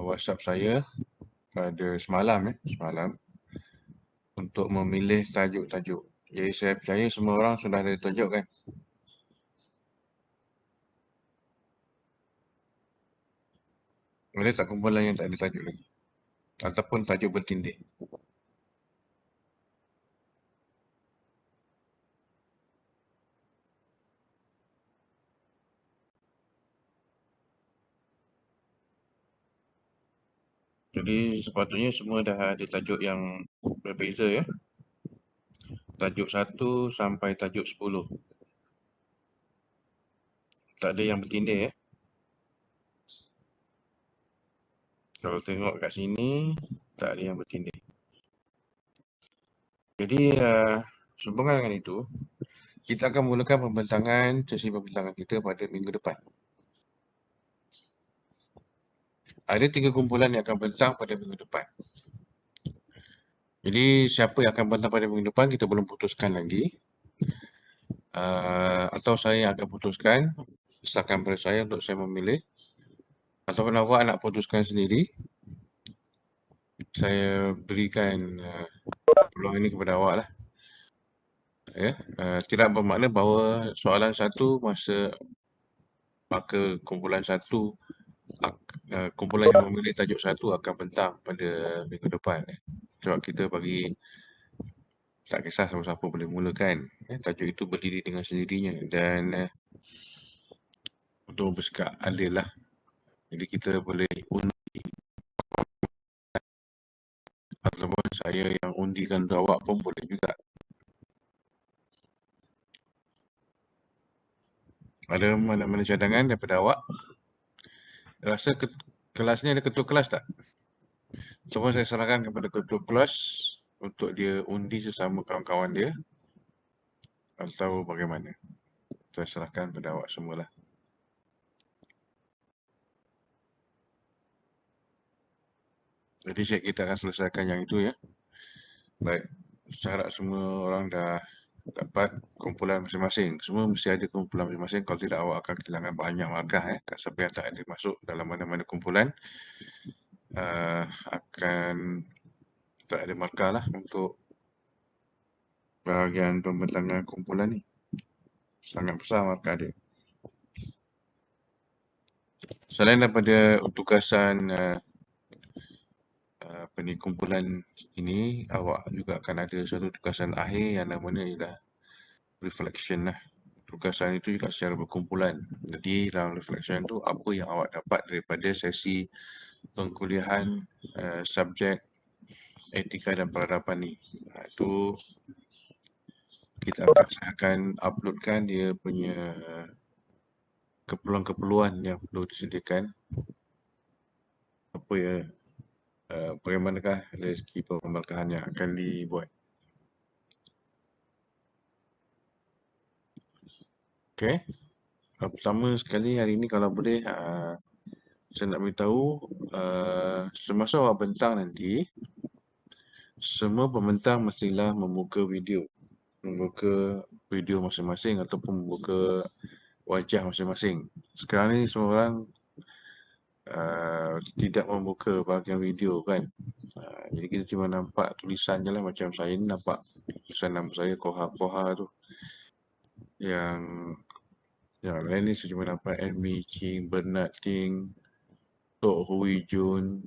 WhatsApp saya pada semalam untuk memilih tajuk-tajuk. Jadi saya percaya semua orang sudah ada tajuk kan. Ada tak kumpulan yang tak ada tajuk lagi? Ataupun tajuk bertindih? Jadi sepatutnya semua dah ada tajuk yang berbeza ya. Tajuk 1 sampai tajuk 10. Tak ada yang bertindih ya. Kalau tengok kat sini, tak ada yang bertindih. Jadi sehubungan dengan itu, kita akan mulakan sesi pembintangan kita pada minggu depan. Ada 3 kumpulan yang akan bentang pada minggu depan. Jadi siapa yang akan bentang pada minggu depan kita belum putuskan lagi. Atau saya yang akan putuskan, serahkan pada saya untuk saya memilih. Ataupun awak nak putuskan sendiri, saya berikan peluang ini kepada awak lah. Ya, tidak bermakna bahawa soalan satu maka kumpulan satu kumpulan yang memilih tajuk satu akan bentang pada minggu depan. Sebab kita bagi tak kisah siapa-siapa boleh mulakan. Tajuk itu berdiri dengan sendirinya dan untuk bersikap adil lah. Jadi kita boleh undi ataupun saya yang undikan untuk awak pun boleh juga. Ada mana-mana cadangan daripada awak? Rasa kelas ni ada ketua kelas tak? Cuma saya serahkan kepada ketua kelas untuk dia undi sesama kawan-kawan dia atau bagaimana? Saya serahkan pada awak semualah. Jadi kita akan selesaikan yang itu ya. Baik, saya harap semua orang dah dapat kumpulan masing-masing. Semua mesti ada kumpulan masing-masing. Kalau tidak awak akan kehilangan banyak markah kat siapa yang tak ada masuk dalam mana-mana kumpulan. Akan tak ada markah lah untuk bahagian pembentangan kumpulan ni. Sangat besar markah dia. Selain daripada tugasan kumpulan ini, awak juga akan ada satu tugasan akhir yang namanya ialah reflection lah. Tugasan itu juga secara berkumpulan. Jadi dalam reflection tu apa yang awak dapat daripada sesi pengkuliahan subjek etika dan peradaban ni. Itu saya akan uploadkan dia punya keperluan-keperluan yang perlu disediakan. Apa ya, bagaimanakah dari segi pemberkahan yang akan dibuat. Okey. Pertama sekali hari ini kalau boleh saya nak beritahu semasa awak bentang nanti, semua pembentang mestilah membuka video masing-masing ataupun membuka wajah masing-masing. Sekarang ni semua orang tidak membuka bahagian video kan. Jadi kita cuma nampak tulisan je lah, macam saya ni nampak tulisan nama saya Koha tu. Yang lain ni saya cuma nampak Amy Ching, Bernard Ting, Tok Hui Jun,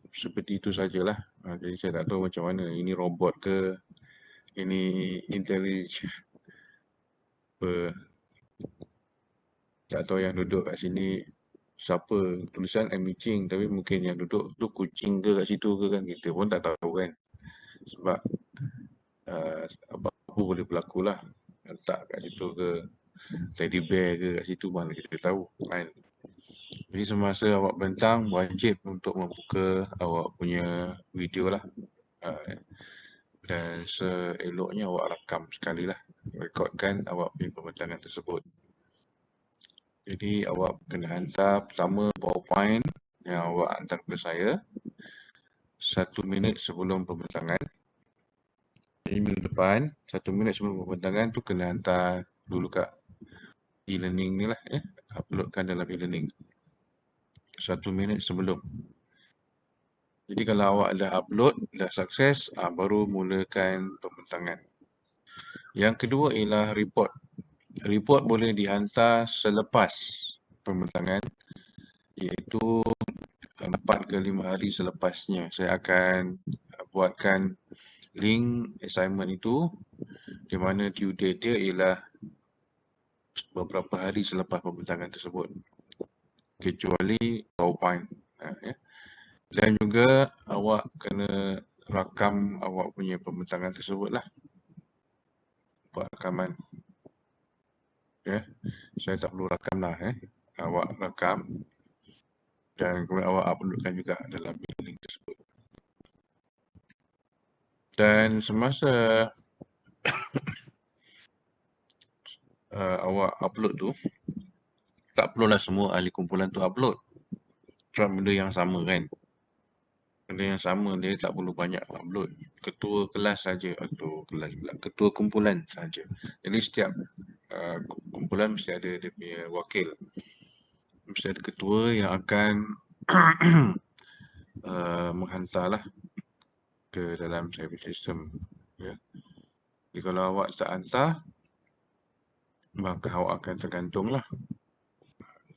seperti itu sajalah. Jadi saya tak tahu macam mana, ini robot ke, ini intelligent apa. Tak tahu yang duduk kat sini siapa. Tulisan Amy Ching tapi mungkin yang duduk tu kucing ke kat situ ke kan, kita pun tak tahu kan. Sebab apa-apa boleh berlaku lah. Letak kat situ ke, teddy bear ke kat situ, mana kita tahu kan. Jadi semasa awak bentang, wajib untuk membuka awak punya video lah. Dan seeloknya awak rakam sekali lah, rekodkan awak punya pembentangan tersebut. Jadi awak kena hantar pertama PowerPoint yang awak hantar ke saya 1 minit sebelum pembentangan. Jadi minggu depan 1 minit sebelum pembentangan tu kena hantar dulu kat e-learning ni lah, uploadkan dalam e-learning 1 minit sebelum. Jadi kalau awak dah upload, dah sukses, baru mulakan pembentangan. Yang kedua ialah report. Report boleh dihantar selepas pembentangan, iaitu 4 ke 5 hari selepasnya. Saya akan buatkan link assignment itu, di mana due date dia ialah beberapa hari selepas pembentangan tersebut, kecuali PowerPoint. Ya. Dan juga awak kena rakam awak punya pembentangan tersebut lah, buat rakaman. Ya. Saya tak perlu rakam lah. Awak rakam dan kemudian awak uploadkan juga dalam link tersebut. Dan semasa awak upload tu, tak perlulah semua ahli kumpulan tu upload. Cuma benda yang sama kan. Benda yang sama, dia tak perlu banyak upload. Ketua kelas saja, atau kelas pula, ketua kumpulan saja. Jadi setiap kumpulan mesti ada dia punya wakil. Mesti ada ketua yang akan menghantarlah ke dalam cyber system. Ya. Jadi kalau awak tak hantar, maka awak akan tergantunglah.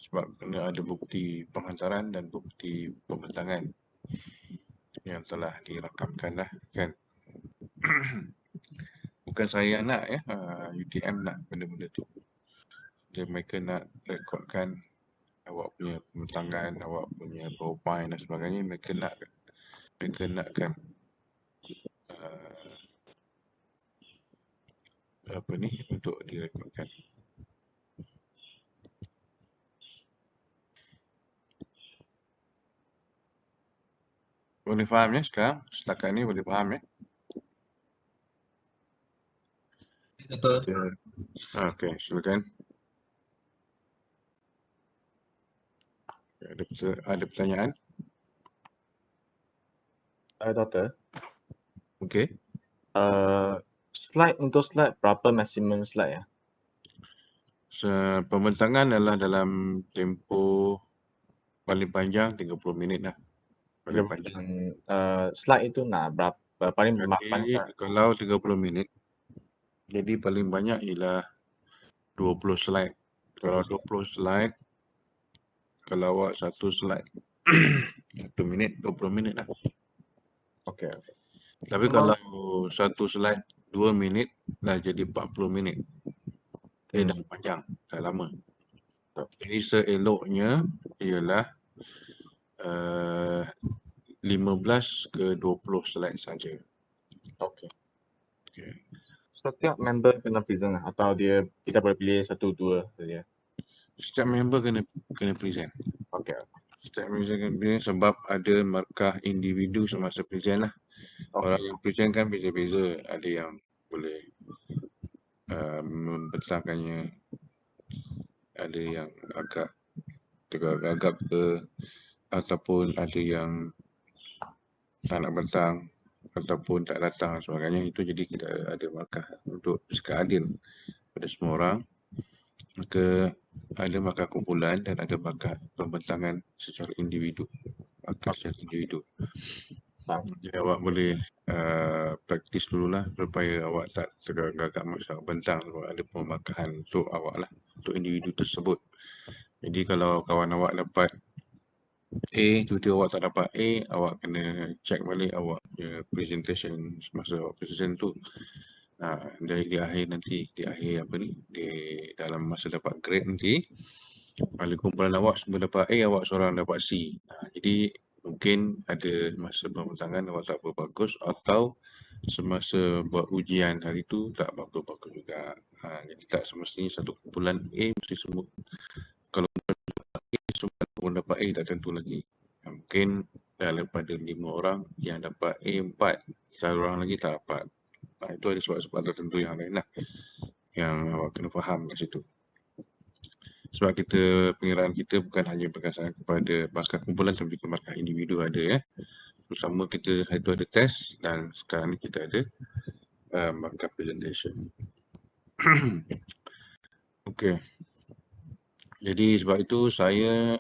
Sebab kena ada bukti penghantaran dan bukti pembentangan yang telah dirakamkan lah kan. Bukan saya yang nak ya, UTM nak benda-benda tu. Dia mereka nak rekodkan awak punya pembentangan, awak punya PowerPoint dan sebagainya. Mereka nakkan apa ni untuk direkodkan. Boleh faham ya sekarang? Setakat ni boleh faham ya? Betul. Okey, silakan. Ada pertanyaan? Doktor, Okey. slide berapa maximum slide ya? Pembentangan adalah dalam tempoh paling panjang 30 minit lah. Paling panjang. Slide itu nak berapa paling Jadi kalau 30 minit, jadi paling banyak ialah 20 slide. Kalau 20 slide, kalau awak satu slide 1 minit, 20 minit lah. Okey. Tapi kalau satu slide 2 minit, dah jadi 40 minit. Dah panjang, dah lama. Jadi seeloknya ialah 15 ke 20 slide saja. Okey. Okay. Setiap member kena present atau kita boleh pilih 1 2 saja? Setiap member kena present. Okey. Setiap member kena present sebab ada markah individu semasa present lah. Orang yang present kan beza-beza. Ada yang boleh membentangkannya, ada yang agak tegak-gagap ke, ataupun ada yang tak nak bentang ataupun tak datang dan sebagainya. Itu jadi kita ada markah untuk bersikap adil pada semua orang. Maka ada markah kumpulan dan ada markah pembentangan secara individu. Markah secara individu. Jadi awak boleh praktis dululah supaya awak tak tergagap masa bentang. Ada pemarkahan untuk awak lah, untuk individu tersebut. Jadi kalau kawan awak dapat A, tiba-tiba awak tak dapat A, awak kena check balik awak punya presentation semasa awak present tu. Di akhir nanti, di akhir apa ni, di dalam masa dapat grade nanti, ahli kumpulan awak semua dapat A, awak seorang dapat C. Jadi mungkin ada masa pembentangan awak tak berapa bagus, atau semasa buat ujian hari tu tak berapa bagus juga. Jadi tak semestinya satu kumpulan A mesti semua. Kalau semua pun dapat A tak tentu lagi. Mungkin daripada 5 orang yang dapat A 4, satu orang lagi tak dapat. Itu ada sebab-sebab tertentu yang lain lah, yang awak kena faham kat situ. Sebab pengiraan kita bukan hanya berdasarkan kepada markah kumpulan, tapi juga markah individu ada ya. Terutama kita itu ada test, dan sekarang ni kita ada markah presentation. Okey. Jadi sebab itu saya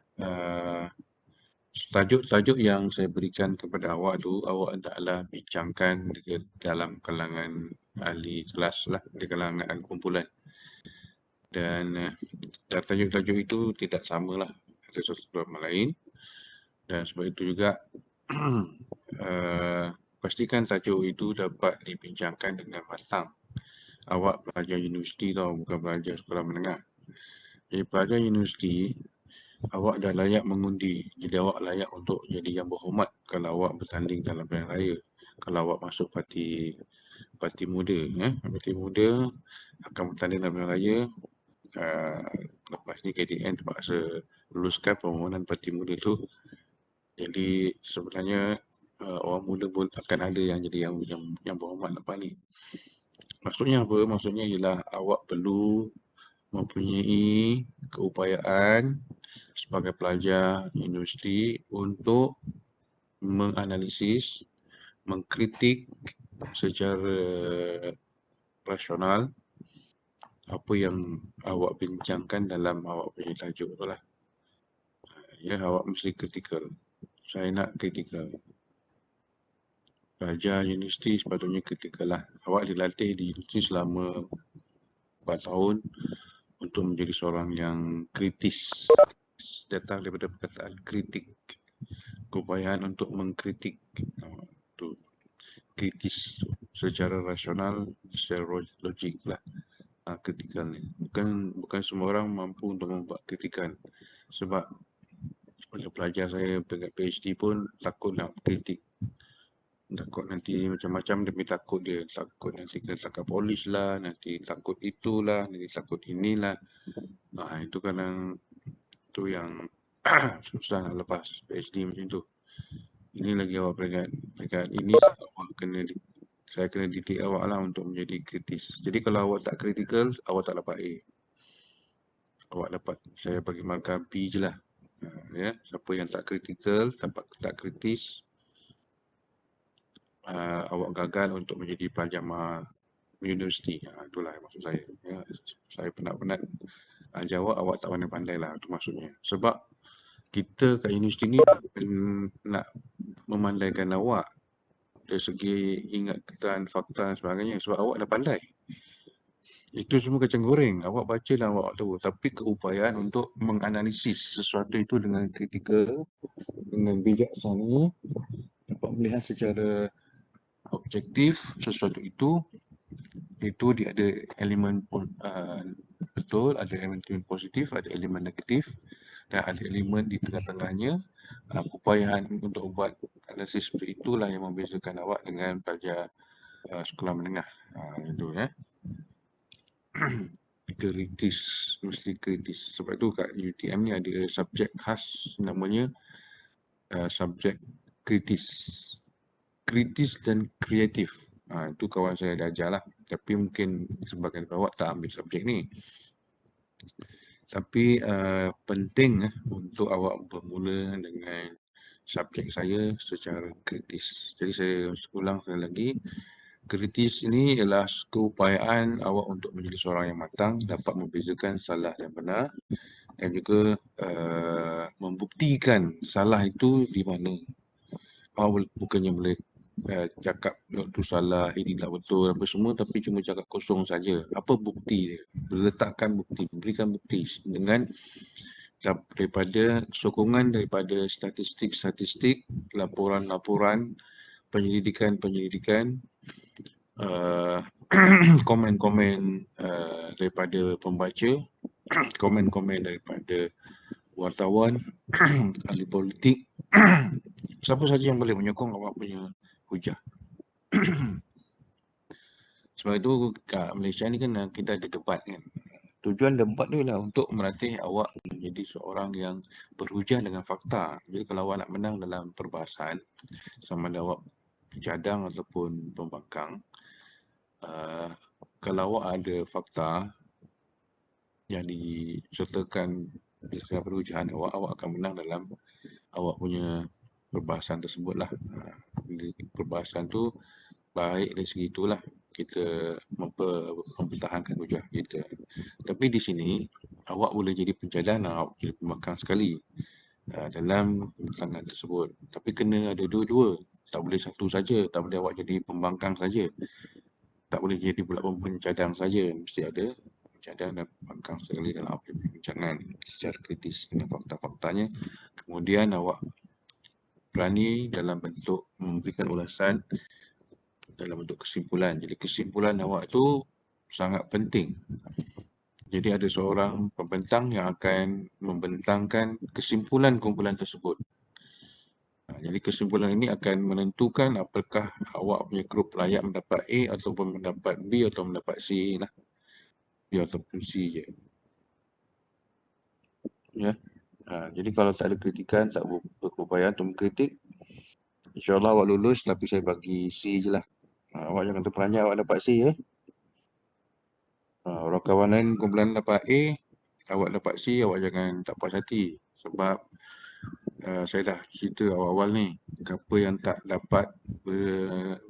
tajuk-tajuk yang saya berikan kepada awak tu, awak hendaklah bincangkan dalam kalangan ahli kelas lah, di kalangan kumpulan. Dan tajuk-tajuk itu tidak samalah antara satu sama lain. Dan sebab itu juga pastikan tajuk itu dapat dibincangkan dengan matang. Awak pelajar universiti tau, bukan pelajar sekolah menengah. Jadi pelajar universiti, awak dah layak mengundi. Jadi awak layak untuk jadi yang berhormat kalau awak bertanding dalam pilihan raya. Kalau awak masuk parti muda, parti muda akan bertanding dalam pilihan raya. Lepas ni KDN terpaksa luluskan permohonan parti muda tu. Jadi sebenarnya orang muda pun akan ada yang jadi yang berhormat lepas ni. Maksudnya apa? Maksudnya ialah awak perlu mempunyai keupayaan sebagai pelajar universiti untuk menganalisis, mengkritik secara rasional apa yang awak bincangkan dalam awak punya tajuk tu lah. Ya, awak mesti kritikal. Saya nak kritikal. Pelajar universiti sepatutnya kritikal lah. Awak dilatih di universiti selama 4 tahun untuk menjadi seorang yang kritis. Datang daripada perkataan kritik. Keupayaan untuk mengkritik. Tu kritis secara rasional, secara logik lah. Kritikal ni. Bukan semua orang mampu untuk membuat kritikan. Sebab oleh pelajar saya peringkat PhD pun takut nak kritik. Takut nanti macam-macam, dia takut nanti kena tangkap polis lah, nanti takut itulah, nanti takut inilah. Itu kadang tu yang susah nak lepas PhD macam tu. Ini lagi awak peringkat ini awak saya kena didik awak lah untuk menjadi kritis. Jadi kalau awak tak kritikal, awak tak dapat A. Awak dapat, saya bagi markah B je lah. Ya, siapa yang tak kritikal, tak kritis, awak gagal untuk menjadi pelajar universiti. Itulah maksud saya. Ya, saya penat-penat jawab, awak tak pandai-pandai lah, itu maksudnya. Sebab kita kat universiti ni nak memandaikan awak dari segi ingatan, fakta dan sebagainya. Sebab awak dah pandai. Itu semua kacang goreng. Awak baca dan awak tahu. Tapi keupayaan untuk menganalisis sesuatu itu dengan kritikal, dengan bijaksana, dapat melihat secara objektif sesuatu itu dia ada elemen betul, ada elemen positif, ada elemen negatif dan ada elemen di tengah-tengahnya. Keupayaan untuk buat analisis seperti itulah yang membezakan awak dengan pelajar sekolah menengah. Itu ya. Kritis, mesti kritis. Sebab itu kat UTM ni ada subjek khas namanya subjek kritis. Kritis dan kreatif. Itu kawan saya dah ajar lah. Tapi mungkin sebagian awak tak ambil subjek ni. Tapi penting untuk awak bermula dengan subjek saya secara kritis. Jadi saya ulang sekali lagi. Kritis ini ialah keupayaan awak untuk menjadi seorang yang matang, dapat membezakan salah dan benar dan juga membuktikan salah itu di mana. Awak bukannya boleh cakap itu salah, ini tak betul, apa semua, tapi cuma cakap kosong saja. Apa bukti dia? Letakkan bukti, berikan bukti dengan daripada sokongan daripada statistik-statistik, laporan-laporan, penyelidikan, komen-komen daripada pembaca, komen-komen daripada wartawan, ahli politik, siapa saja yang boleh menyokong awak punya hujah. Sebab itu kat Malaysia ni kan kita ada debat kan. Tujuan debat tu ialah untuk melatih awak menjadi seorang yang berhujah dengan fakta. Jadi kalau awak nak menang dalam perbahasan, sama ada awak pencadang ataupun pembangkang, kalau awak ada fakta yang disertakan dengan perhujahan awak akan menang dalam awak punya perbahasan tersebut lah. Perbahasan tu baik dari segi itulah kita mempertahankan hujah kita. Tapi di sini awak boleh jadi pencadang dan awak jadi pembangkang sekali. dalam pembentangan tersebut. Tapi kena ada dua-dua. Tak boleh satu saja, tak boleh awak jadi pembangkang saja. Tak boleh jadi pula pencadang saja. Mesti ada pencadang dan pembangkang sekali dalam perbincangan secara kritis dengan fakta-faktanya. Kemudian awak berani dalam bentuk memberikan ulasan dalam bentuk kesimpulan. Jadi kesimpulan awak tu sangat penting. Jadi ada seorang pembentang yang akan membentangkan kesimpulan kumpulan tersebut. Jadi kesimpulan ini akan menentukan apakah awak punya grup layak mendapat A ataupun mendapat B atau mendapat C lah. B ataupun C je. Ya. Jadi kalau tak ada kritikan, tak berupaya untuk mengkritik, insyaAllah awak lulus, tapi saya bagi C je lah. Awak jangan terperanjat awak dapat C ya. Orang kawan lain kumpulan dapat A, awak dapat C, awak jangan tak puas hati. Sebab saya dah cerita awal-awal ni, siapa yang tak dapat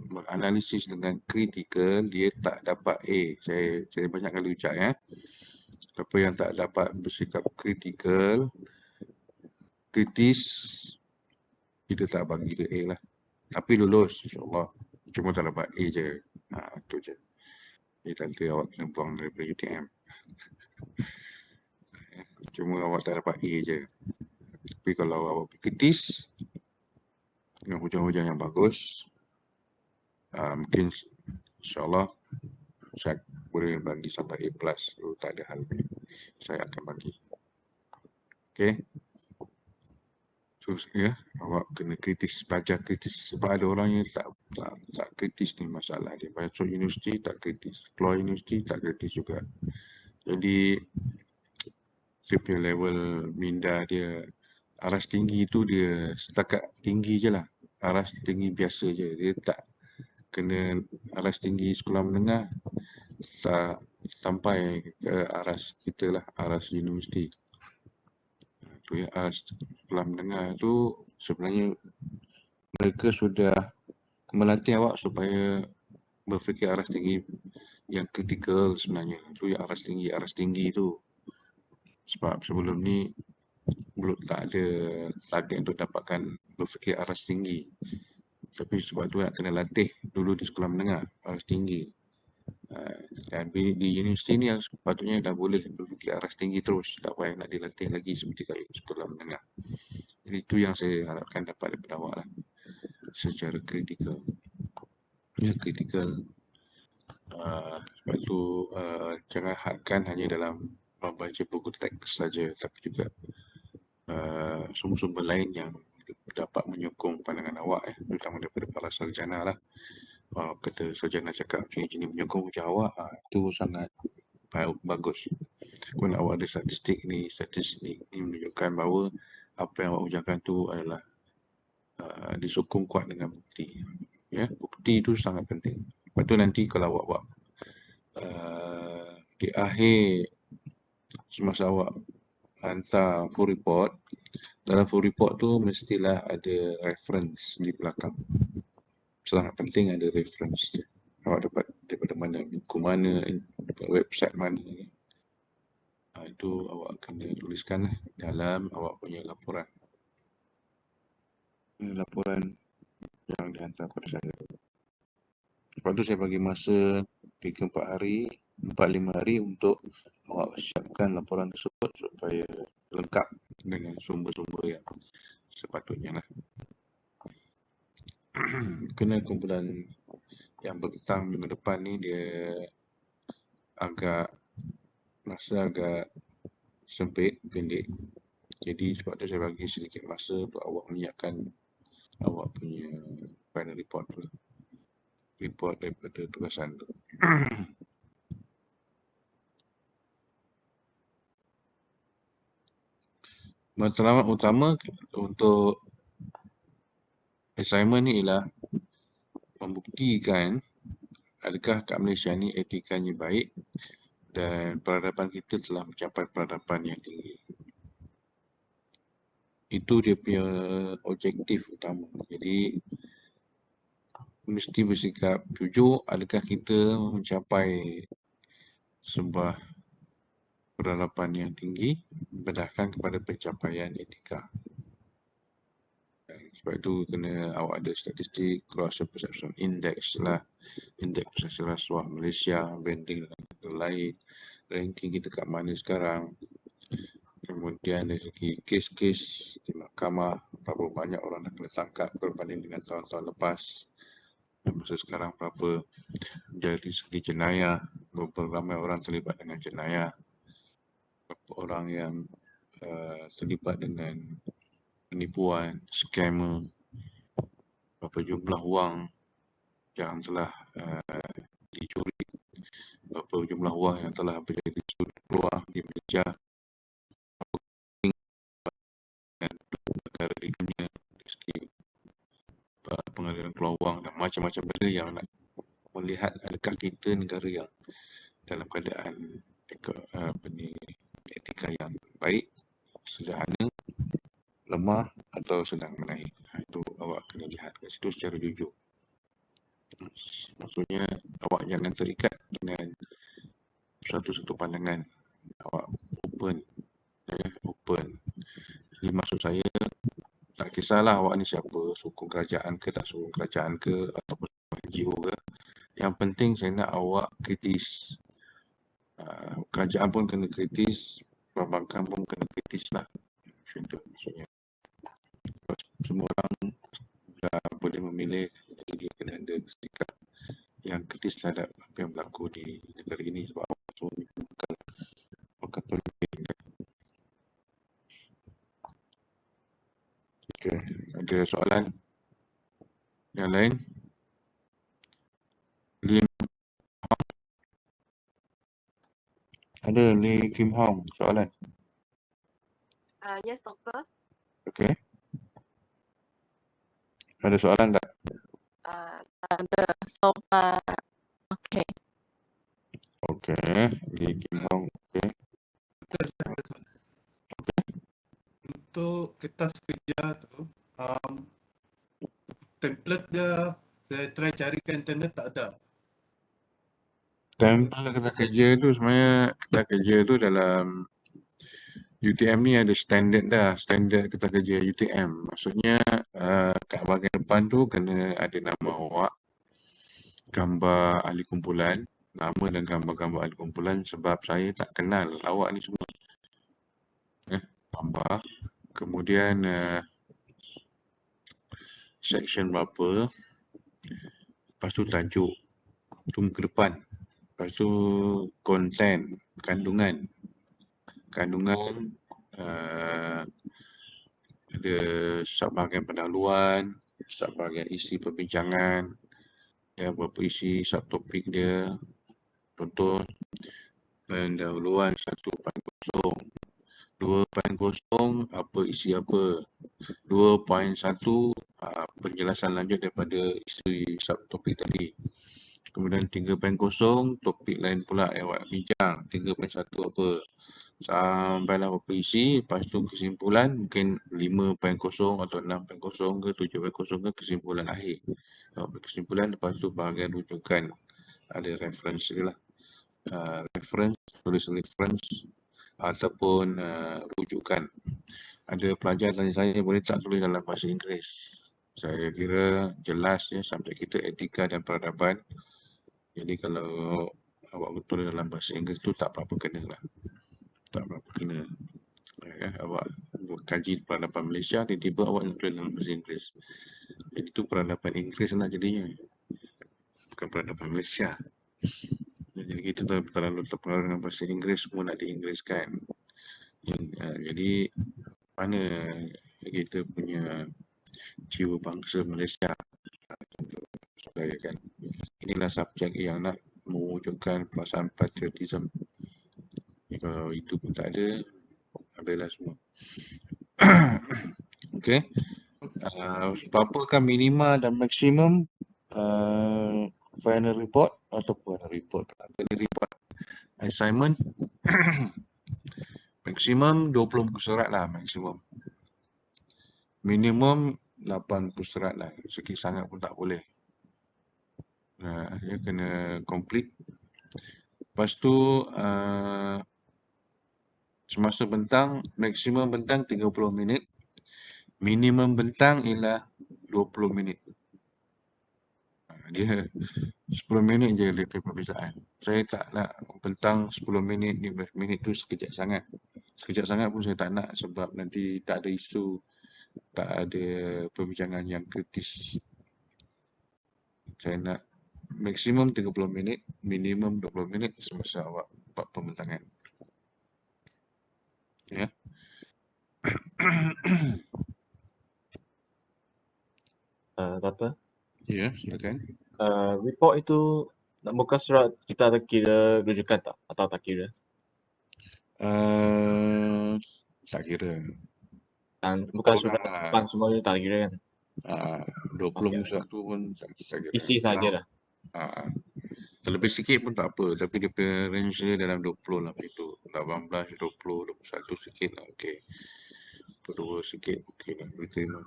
menganalisis dengan kritikal, dia tak dapat A. Saya banyak kali ucap ya. Siapa yang tak dapat bersikap kritikal, kritis, kita tak bagi dia A lah. Tapi lulus insyaAllah. Cuma tak dapat A je. Itu je. Dia kata awak kena buang daripada UTM. Cuma awak tak dapat A je. Tapi kalau awak kritis dengan hujan-hujan yang bagus, mungkin insyaAllah saya boleh bagi sampai A+. Tak ada hal ni. Saya akan bagi. Okay. So, ya, awak kena kritis, belajar kritis. Sebab ada orang yang tak kritis ni masalah dia. Masuk universiti tak kritis. Keluar universiti tak kritis juga. Jadi, dia punya level minda dia, aras tinggi tu dia setakat tinggi je lah. Aras tinggi biasa je. Dia tak kena aras tinggi sekolah menengah, tak sampai ke aras kita lah, aras universiti. Tu ya, aras sekolah menengah tu sebenarnya mereka sudah melatih awak supaya berfikir aras tinggi yang kritikal sebenarnya. Tu yang aras tinggi tu. Sebab sebelum ni belum tak ada target untuk dapatkan berfikir aras tinggi. Tapi sebab tu nak kena latih dulu di sekolah menengah, aras tinggi. Dan di universiti ni yang sepatutnya dah boleh berfikir aras tinggi terus, tak payah nak dilatih lagi seperti kat sekolah menengah. Jadi itu yang saya harapkan dapat daripada awak lah, secara kritikal. Ya, kritikal. Sebab tu jangan hadkan hanya dalam membaca buku teks saja, tapi juga sumber-sumber lain yang dapat menyokong pandangan awak, terutama daripada para sarjana lah. Kata sarjana cakap macam ini menyokong ucapan awak, itu sangat bagus. Kalau awak ada statistik ni menunjukkan bahawa apa yang awak ucapkan tu adalah disokong kuat dengan bukti. Ya, bukti itu sangat penting. Lepas tu nanti kalau awak buat di akhir semasa awak hantar full report, dalam full report tu mestilah ada reference di belakang. Sangat penting ada reference dia. Awak dapat daripada mana, buku mana, website mana. Itu awak kena tuliskan dalam awak punya laporan. Laporan yang dihantar kepada saya. Lepas tu saya bagi masa 3-4 hari, 4-5 hari untuk awak siapkan laporan tersebut supaya lengkap dengan sumber-sumber yang sepatutnya lah. Kena kumpulan yang bertang minggu depan ni dia masa agak sempit, pendek. Jadi sebab tu saya bagi sedikit masa untuk awak menyiapkan awak punya final report tu. Report daripada tugasan tu. Matlamat utama untuk assignment ni ialah membuktikan adakah kat Malaysia ni etikanya baik dan peradaban kita telah mencapai peradaban yang tinggi. Itu dia punya objektif utama. Jadi mesti bersikap jujur, adakah kita mencapai sebuah peradaban yang tinggi berdasarkan kepada pencapaian etika. Sebab itu kena awak ada statistik, cross perception index lah, indeks persepsi rasuah Malaysia, banding dengan negara lain, ranking kita kat mana sekarang. Kemudian dari segi kes-kes di mahkamah, berapa banyak orang dah kena tangkap berbanding dengan tahun-tahun lepas. Dan masa sekarang berapa. Dari segi jenayah, berapa ramai orang terlibat dengan jenayah. Berapa orang yang terlibat dengan penipuan, scammer, berapa jumlah wang yang telah dicuri, berapa jumlah wang yang telah berjadi keluar di Malaysia dan negara di dunia dari segi pengaliran keluar wang dan macam-macam benda yang nak melihat adakah kita negara yang dalam keadaan etika yang baik, sederhana, lemah atau sedang menaik. Itu awak kena lihat kat situ secara jujur. Maksudnya awak jangan terikat dengan satu-satu pandangan. Awak open. Jadi maksud saya, tak kisahlah awak ni siapa, sokong kerajaan ke tak sokong kerajaan ke ataupun NGO ke. Yang penting saya nak awak kritis. Kerajaan pun kena kritis, perbankan pun kena kritis lah. Macam tu maksudnya. Semua orang boleh memilih, jadi dia kena ada sikap yang kritis terhadap apa yang berlaku di negara ini sebab awak semua bakal pemimpin. Okey, ada soalan yang lain? Lim ada Lee Kim Hong soalan. Yes, doktor. Okey. Ada soalan tak? Ada. So far, okay. Okey, Lee Kim Hong. Okey. Untuk kertas kerja tu, template dia saya try cari ke internet tak ada. Template kertas kerja tu sebenarnya kertas kerja tu dalam UTM ni ada standard dah, standard kertas kerja UTM. Maksudnya kat bahagian depan tu kena ada nama awak, gambar ahli kumpulan, nama dan gambar-gambar ahli kumpulan sebab saya tak kenal awak ni semua. Gambar, kemudian section berapa, lepas tu tajuk, tu muka depan, lepas tu content, kandungan, ada subbahagian pendahuluan, subbahagian isi perbincangan, ya, berapa isi subtopik dia. Contoh, pendahuluan 1.0, 2.0 apa isi apa, 2.1 penjelasan lanjut daripada isi subtopik tadi. Kemudian 3.0 topik lain pula yang awak bincang, 3.1 apa, sampailah berapa isi, lepas tu kesimpulan mungkin 5.0 atau 6.0 ke 7.0 ke kesimpulan akhir. Kesimpulan, lepas tu bahagian rujukan, ada reference dia lah. Reference, tulis reference ataupun rujukan. Ada pelajar tanya saya, boleh tak tulis dalam bahasa Inggeris? Saya kira jelas ya, subjek kita etika dan peradaban. Jadi kalau awak tulis dalam bahasa Inggeris tu tak apa-apa kena lah. Tak apa-apa kena. Ya, awak kaji peradaban Malaysia, tiba-tiba awak nak tulis dalam bahasa Inggeris. Jadi itu peradaban Inggeris lah jadinya. Bukan peradaban Malaysia. Jadi kita terlalu terpengaruh dengan bahasa Inggeris, semua nak diinggriskan. Jadi mana kita punya jiwa bangsa Malaysia? Saya kan, inilah subjek yang nak mewujudkan perasaan patriotism. Kalau itu pun tak ada, habislah semua. Okey. Berapakah minima dan maksimum final report ataupun report assignment? Maksimum 20 muka surat lah maksimum. Minimum 8 muka surat lah. Sikit sangat pun tak boleh. Dia kena complete. Lepas tu semasa bentang, maksimum bentang 30 minit. Minimum bentang ialah 20 minit. Dia 10 minit je lebih perbezaan. Saya tak nak bentang 10 minit, 15 minit tu sekejap sangat. Sekejap sangat pun saya tak nak sebab nanti tak ada isu, tak ada perbincangan yang kritis. Saya nak maksimum 30 minit, minimum 20 minit semasa awak buat pembentangan. Ya. Doktor, Ya, silakan. report itu nak buka surat kita ada kira rujukan tak? Atau tak kira? Tak kira. Dan buka Orang surat lah. depan semua itu tak kira kan? 20 Okey. muka tu pun tak kira. Isi saja dah. Terlebih sikit pun tak apa, tapi dia punya range dia dalam 20 lah macam tu. 18, 20, 21 sikit lah, okey. 22 sikit, okey lah, boleh terima.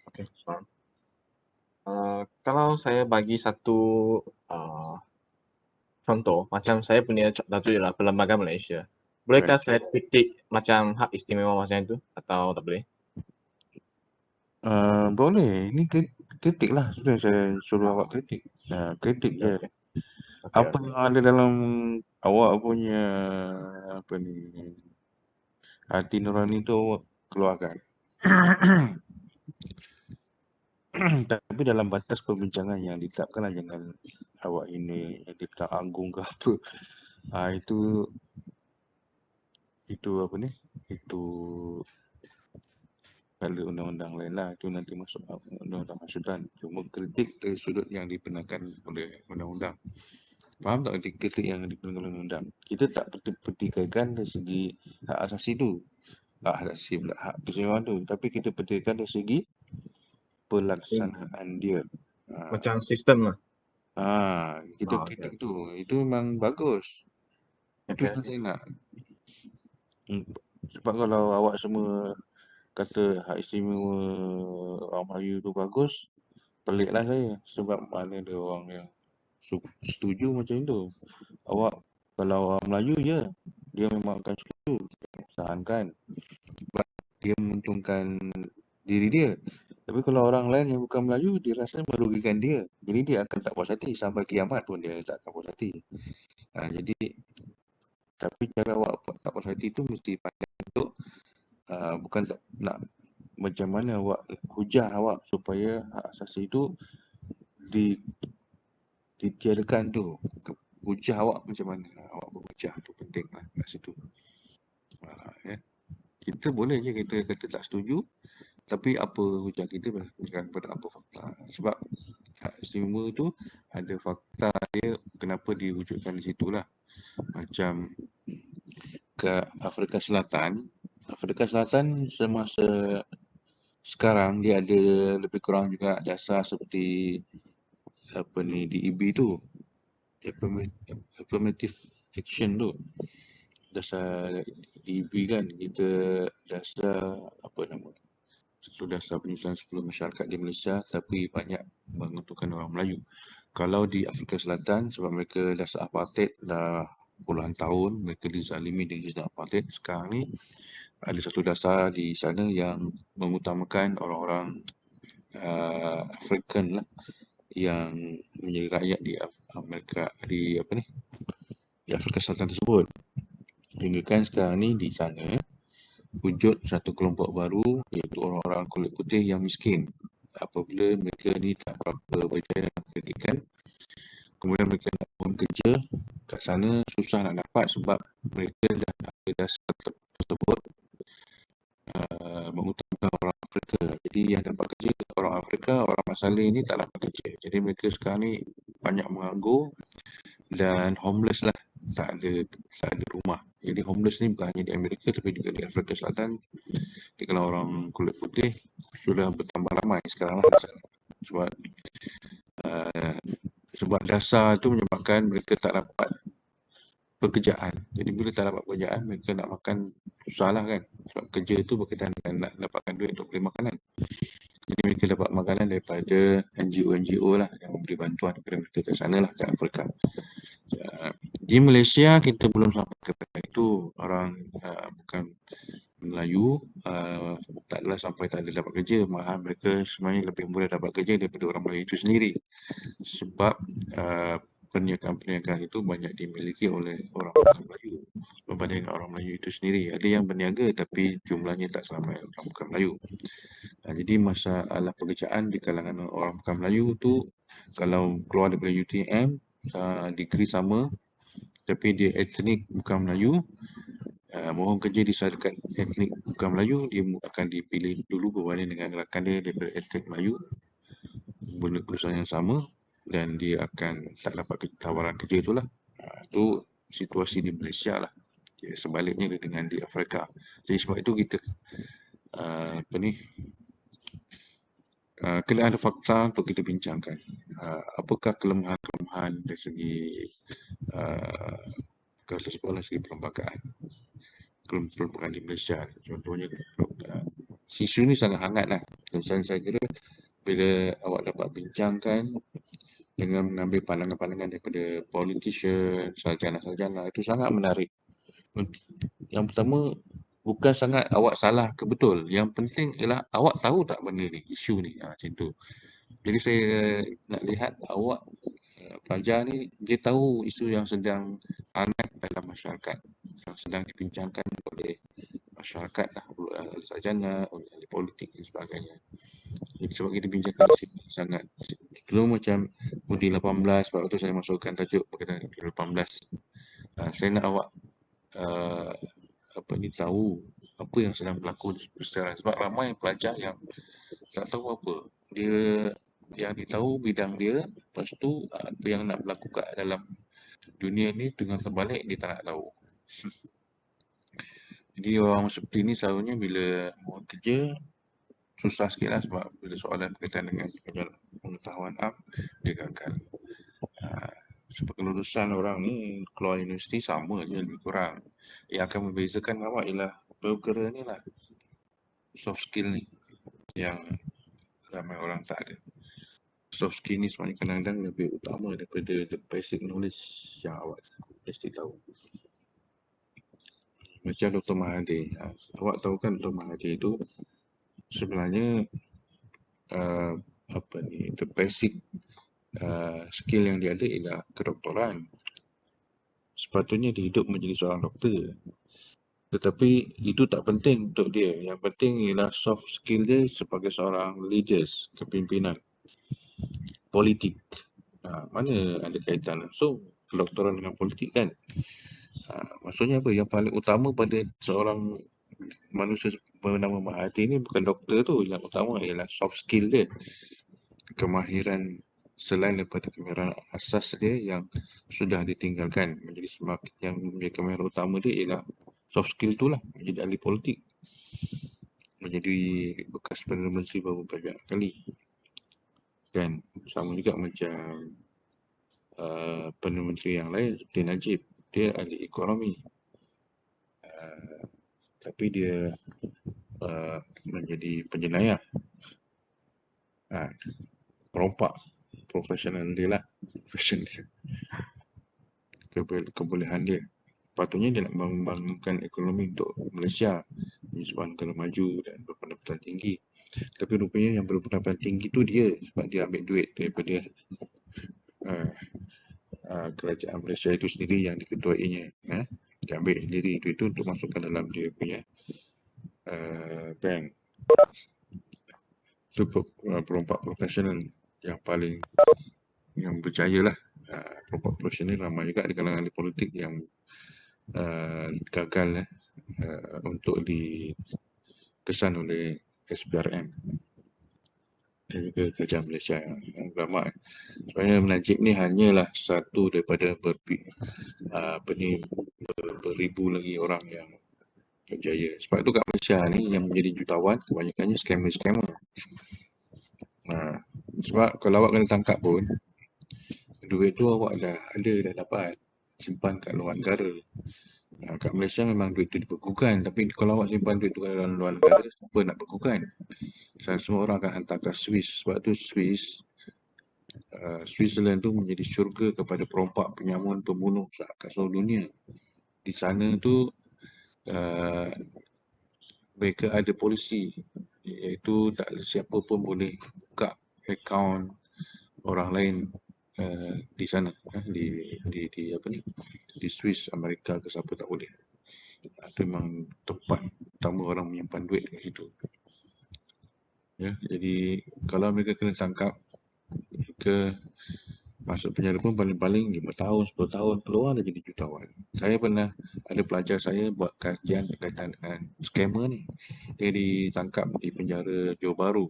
Okey, faham. Kalau saya bagi satu contoh, macam saya punya contoh ialah Perlembagaan Malaysia. Bolehkah saya titik macam hak istimewa macam itu atau tak boleh? Boleh, ini kritik lah, sudah saya suruh awak kritik. Kritik je. Okey. Apa yang ada dalam awak punya apa ni, hati nurani tu awak keluarkan. Tapi dalam batas perbincangan yang ditetapkan lah, jangan awak ini di Pertuan Agong ke apa. Itu apa ni? Itu ada undang-undang lain lah. Itu nanti masuk undang-undang masudan. Cuma kritik dari sudut yang dibenarkan oleh undang-undang. Faham tak kritik yang dibenarkan oleh undang-undang? Kita tak petikaikan dari segi hak asasi tu. Hak asasi pula, hak keseimbangan tu. Tapi kita petikaikan dari segi pelaksanaan dia. Macam sistem lah. Kita kritik tu. Itu memang bagus. Itu yang saya nak. Sebab kalau awak semua kata hak istimewa orang Melayu tu bagus, peliklah saya. Sebab mana ada orang yang setuju macam tu. Awak kalau orang Melayu je, dia memang akan setuju, sahankan. Sebab dia menguntungkan diri dia. Tapi kalau orang lain yang bukan Melayu, dia rasa merugikan dia. Jadi dia akan tak puas hati. Sampai kiamat pun dia tak akan puas hati. Jadi, tapi cara awak tak puas hati tu mesti pandai untuk bukan nak macam mana awak hujah awak supaya hak asasi itu ditiadakan tu. Hujah awak macam mana awak berhujah tu penting lah kat situ. Ya. Kita boleh je kita kata tak setuju, tapi apa hujah kita bukan pada apa fakta. Sebab hak istimewa tu ada fakta dia kenapa diwujudkan di situ lah. Macam ke Afrika Selatan semasa sekarang dia ada lebih kurang juga dasar seperti apa ni DEB tu, affirmative action tu, dasar DEB kan, kita dasar apa nama, satu dasar penyusunan 10 masyarakat di Malaysia tapi banyak menguntungkan orang Melayu. Kalau di Afrika Selatan sebab mereka dasar apartheid dah puluhan tahun, mereka dizalimi dengan sistem apartheid. Sekarang ni ada satu dasar di sana yang mengutamakan orang-orang African lah yang menjadi rakyat di Amerika, di apa ni, di Afrika Selatan tersebut. Hingga kan sekarang ni di sana wujud satu kelompok baru iaitu orang-orang kulit putih yang miskin. Apabila mereka ni tak berapa berjaya dalam pendidikan, kemudian mereka nak pun kerja kat sana susah nak dapat sebab mereka dah ada dasar tersebut mengutamakan orang Afrika. Jadi yang dapat kerja orang Afrika, orang asalin ni tak dapat kerja. Jadi mereka sekarang ni banyak menganggur dan homeless lah, tak ada rumah. Jadi homeless ni bukan hanya di Amerika tapi juga di Afrika Selatan. Jadi kalau orang kulit putih sudah bertambah ramai sekarang lah. Sebab dasar tu menyebabkan mereka tak dapat pekerjaan. Jadi bila tak dapat pekerjaan, mereka nak makan susah lah kan. Sebab kerja tu berkaitan dengan nak dapatkan duit untuk beli makanan. Jadi mereka dapat makanan daripada NGO lah yang memberi bantuan kepada mereka ke sana lah, ke Afrika. Di Malaysia kita belum sampai kepada itu. Orang bukan Melayu tak adalah sampai tak ada dapat kerja, malah mereka sebenarnya lebih mudah dapat kerja daripada orang Melayu itu sendiri. Sebab perniagaan-perniagaan itu banyak dimiliki oleh orang Melayu berbanding orang Melayu itu sendiri. Ada yang berniaga tapi jumlahnya tak seramai orang bukan Melayu. Jadi masalah pekerjaan di kalangan orang bukan Melayu tu, kalau keluar daripada UTM, degree sama, tapi dia etnik bukan Melayu, mohon kerja di syarikat etnik bukan Melayu, dia akan dipilih dulu berbanding dengan rakan dia daripada etnik Melayu, guna perusahaan yang sama, dan dia akan tak dapat tawaran kerja itulah. Itu situasi di Malaysia lah. Sebaliknya dengan di Afrika. Jadi sebab itu kita kena ada fakta untuk kita bincangkan. Apakah kelemahan-kelemahan dari segi kalau sekolah segi perlembagaan di Malaysia. Contohnya isu ni sangat hangat lah. Dan saya kira bila awak dapat bincangkan dengan mengambil pandangan-pandangan daripada politician, sarjana-sarjana, itu sangat menarik. Yang pertama, bukan sangat awak salah ke betul. Yang penting ialah awak tahu tak benda ni, isu ni, macam tu. Jadi saya nak lihat awak pelajar ni, dia tahu isu yang sedang hangat dalam masyarakat, yang sedang dibincangkan oleh masyarakat lah, oleh sarjana, oleh ahli politik dan sebagainya. Jadi sebab kita bincangkan di sini sangat, terutama macam undi 18, sebab itu saya masukkan tajuk berkaitan dengan 18. Saya nak awak tahu apa yang sedang berlaku di persekitaran, sebab ramai pelajar yang tak tahu apa. Dia yang ditahu bidang dia, lepas tu apa yang nak berlaku kat dalam dunia ni dengan terbalik dia tak nak tahu. Jadi orang seperti ni selalunya bila mau kerja susah sikit lah, sebab bila soalan berkaitan dengan pengetahuan dia gagal. Sebab kelulusan orang ni keluar universiti sama je lebih kurang. Yang akan membezakan awak ialah perkara ni lah, soft skill ni yang ramai orang tak ada. Soft skill ni sebenarnya kadang-kadang lebih utama daripada the basic knowledge yang awak mesti tahu. Macam Dr. Mahathir, awak tahu kan Dr. Mahathir itu sebenarnya the basic skill yang dia ada ialah kedoktoran. Sepatutnya dia hidup menjadi seorang doktor. Tetapi itu tak penting untuk dia. Yang penting ialah soft skill dia sebagai seorang leaders, kepimpinan, politik. Mana ada kaitan langsung kedoktoran dengan politik kan? Maksudnya apa? Yang paling utama pada seorang manusia bernama Mahathir ni bukan doktor tu. Yang utama ialah soft skill dia. Kemahiran selain daripada kemahiran asas dia yang sudah ditinggalkan. Menjadi semakin yang menjadi kemahiran utama dia ialah soft skill tu lah. Menjadi ahli politik. Menjadi bekas Perdana Menteri beberapa banyak kali. Dan sama juga macam Perdana Menteri yang lain seperti Najib. Dia ahli ekonomi. Tapi dia menjadi penjenayah. Perompak profesional dia lah. Profession dia. Kebolehan dia. Patutnya dia nak membangunkan ekonomi untuk Malaysia. Sebuah negara maju dan berpendapatan tinggi. Tapi rupanya yang berpendapatan tinggi tu dia. Sebab dia ambil duit daripada kerajaan Malaysia itu sendiri yang diketuainya. Dia ambil sendiri duit itu untuk masukkan dalam dia punya bank. Itu perompak profesional yang paling yang berjaya lah. Perompak profesional ramai juga di kalangan ahli politik yang gagal untuk dikesan oleh SPRM dan juga kerajaan Malaysia yang ulama. Sebenarnya Najib ni hanyalah satu daripada beribu lagi orang yang berjaya. Sebab itu kat Malaysia ni yang menjadi jutawan kebanyakannya scammer. Sebab kalau awak kena tangkap pun, duit tu awak dah dapat simpan kat luar negara. Kat Malaysia memang duit tu dibekukan, tapi kalau awak simpan duit tu kat dalam luar negara, siapa nak bekukan? Semua orang akan hantar ke Swiss. Sebab tu Switzerland tu menjadi syurga kepada perompak, penyamun, pembunuh kat seluruh dunia. Di sana tu mereka ada polisi, iaitu tak siapa pun boleh buka akaun orang lain di sana, di apa ni, di Swiss, Amerika ke siapa tak boleh. Itu memang tempat utama orang menyimpan duit kat situ. Ya, jadi kalau mereka kena tangkap, mereka masuk penjara pun paling-paling 5 tahun, 10 tahun, keluar dah jadi jutawan. Saya pernah ada pelajar saya buat kajian berkaitan dengan scammer ni. Dia ditangkap di penjara Johor Bahru.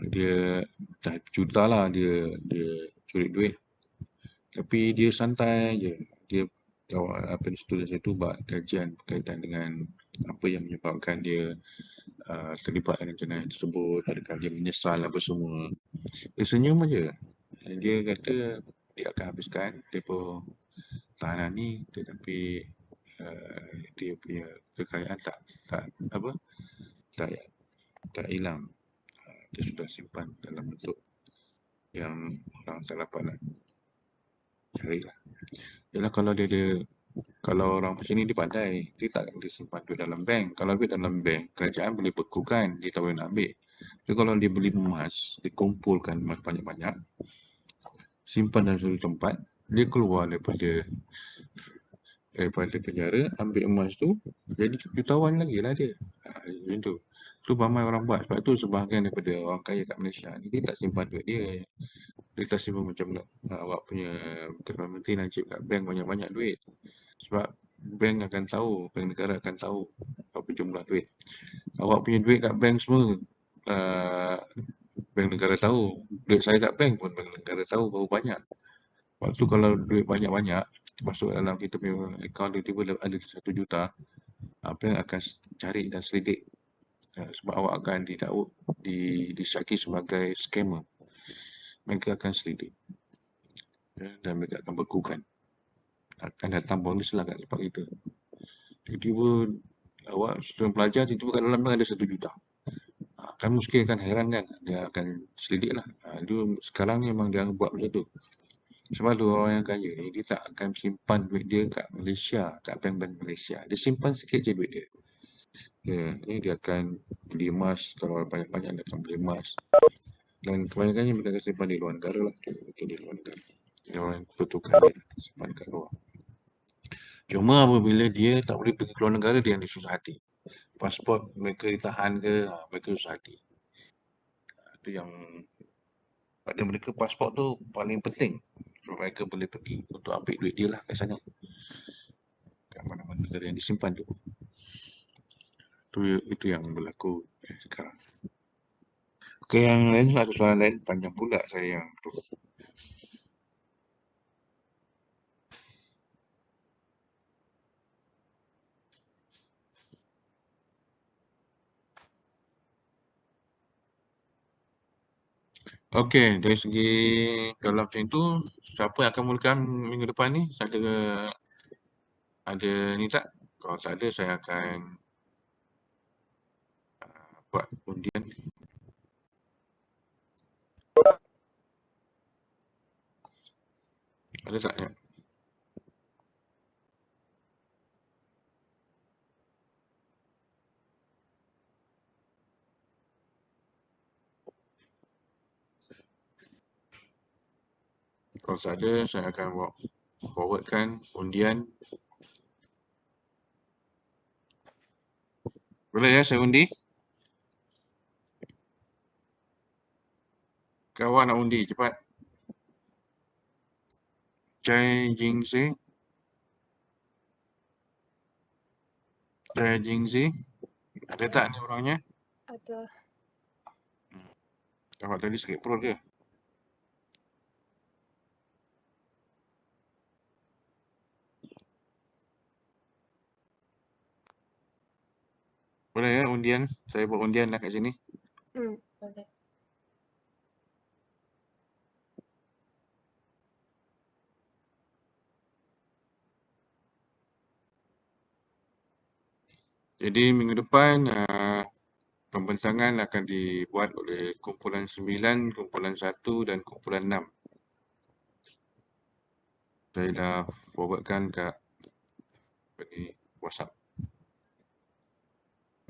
Dia dah juta lah dia curi duit. Tapi dia santai je. Dia kawan student saya tu buat kajian berkaitan dengan apa yang menyebabkan dia terlibat dengan jenayah tersebut, adakah dia menyesal apa semua. Dia senyum aja. Dia kata dia akan habiskan tempoh tahanan ni, tetapi dia punya kekayaan tak hilang. Dia sudah simpan dalam bentuk yang orang tak dapat nak carilah. Yalah, kalau orang macam ni dia pandai, dia tak boleh simpan duit dalam bank. Kalau duit dalam bank, kerajaan boleh bekukan, dia tak boleh nak ambil. Tapi kalau dia beli emas, dia kumpulkan emas banyak-banyak, simpan dalam satu tempat, dia keluar daripada penjara, ambil emas tu, jadi jutawan lagi lah dia. Macam tu. Tu ramai orang buat. Sebab tu sebahagian daripada orang kaya kat Malaysia ni, dia tak simpan duit dia. Dia tak simpan macam awak punya Perdana Menteri Najib kat bank banyak-banyak duit. Sebab bank akan tahu, bank negara akan tahu berapa jumlah duit. Awak punya duit kat bank semua, bank negara tahu. Duit saya kat bank pun bank negara tahu berapa banyak. Waktu kalau duit banyak-banyak masuk dalam kita punya akaun, tiba-tiba ada 1 juta, bank akan cari dan selidik. Sebab awak akan disyaki sebagai scammer. Mereka akan selidik. Dan mereka akan bekukan. Akan datang polis lah kat tempat kita. Tiba-tiba awak student pelajar, tiba-tiba kat dalam bank ada 1 juta. Kamu mungkin akan heran kan, dia akan selidik lah. Dia sekarang ni memang dia buat macam tu. Sebab tu orang yang kaya ni, dia tak akan simpan duit dia kat Malaysia, kat bank-bank Malaysia. Dia simpan sikit je duit dia. Dia akan beli emas, kalau banyak-banyak dia akan beli emas. Dan kebanyakannya mereka akan simpan di luar negara lah. Di luar negara. Dia orang yang pertukan dia simpan kat luar. Cuma apabila dia tak boleh pergi ke luar negara, dia yang disusah hati. Pasport mereka ditahan ke, mereka susah hati. Itu yang pada mereka pasport tu paling penting. Mereka boleh pergi untuk ambil duit dia lah kat sana. Kat mana-mana negara yang disimpan tu. Itu yang berlaku sekarang. Okey, yang lain ada soalan lain, panjang pula saya yang tu. Okey, dari segi kalau macam tu, siapa yang akan mulakan minggu depan ni? Ada ni tak? Kalau tak ada, saya akan buat undian. Ada tak ya? Kalau tak ada, saya akan forwardkan undian. Boleh ya saya undi? Kawan nak undi, cepat. Chai Jingzi. Chai Jingzi. Ada tak ni orangnya? Ada. Awak tadi sakit perut ke? Boleh ya undian? Saya buat undian lah kat sini. Boleh. Jadi minggu depan pembentangan akan dibuat oleh kumpulan 9, kumpulan 1 dan kumpulan 6. Saya dah forwardkan kat WhatsApp.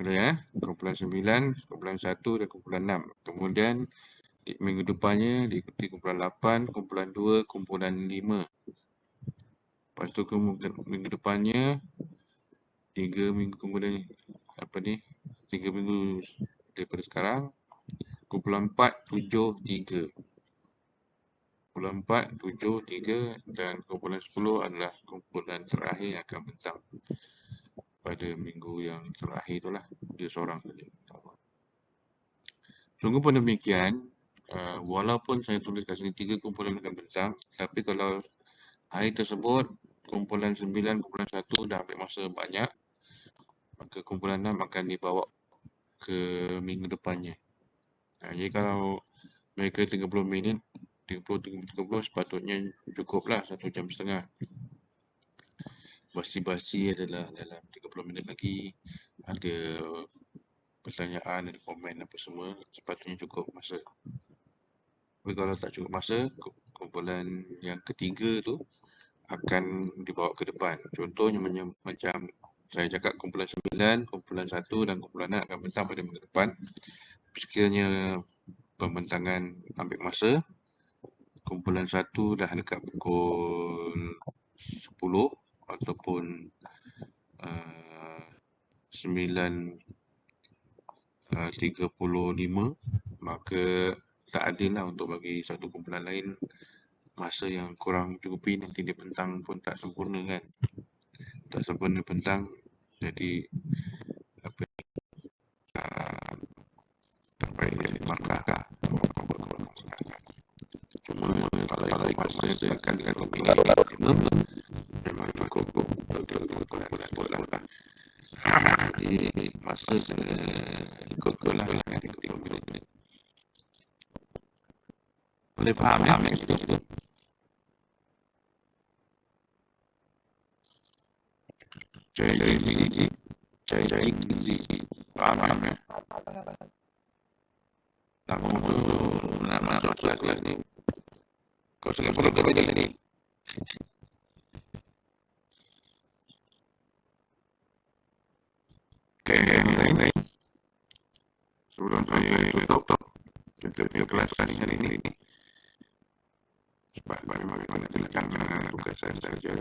Ada ya, kumpulan 9, kumpulan 1 dan kumpulan 6. Kemudian di minggu depannya diikuti kumpulan 8, kumpulan 2, kumpulan 5. Lepas tu kemudian minggu depannya 3 minggu kemudian 3 minggu daripada sekarang kumpulan 4, 7, 3. Kumpulan 4, 7, 3 dan kumpulan 10 adalah kumpulan terakhir yang akan bentang pada minggu yang terakhir itulah. Dia seorang saja. Sungguh pun demikian, walaupun saya tulis kat sini 3 kumpulan akan bentang, tapi kalau hari tersebut kumpulan 9, kumpulan 1 dah ambil masa banyak, maka kumpulan 6 akan dibawa ke minggu depannya. Jadi kalau mereka 30 minit, 30 sepatutnya cukuplah 1 jam setengah. Basi-basi adalah dalam 30 minit lagi, ada pertanyaan, ada komen apa semua, sepatutnya cukup masa. Tapi kalau tak cukup masa, kumpulan yang ketiga tu akan dibawa ke depan. Contohnya macam saya cakap kumpulan 9, kumpulan 1 dan kumpulan 6 akan bentang pada minggu depan. Sekiranya pembentangan ambil masa, kumpulan 1 dah dekat pukul 10 ataupun 9.35, maka tak adil lah untuk bagi satu kumpulan lain masa yang kurang mencukupi, nanti dia bentang pun tak sempurna kan. Tak sempurna bentang, jadi apa sampai dia markah. Cuma kalau ikut masa dia akan dikatakan memang cukup untuk kumpulan sebut lah. Jadi masa kena ikut lah 30 minit. Boleh faham ya yang itu? Cari gizi. Faham ya? Kamu tu nak masuk kelas ni. Kau suka follow ke benda ni? Okay. Sebelum saya tutup kita punya kelas hari ini. Sebab memang kita nak jelaskan tugas saya saja.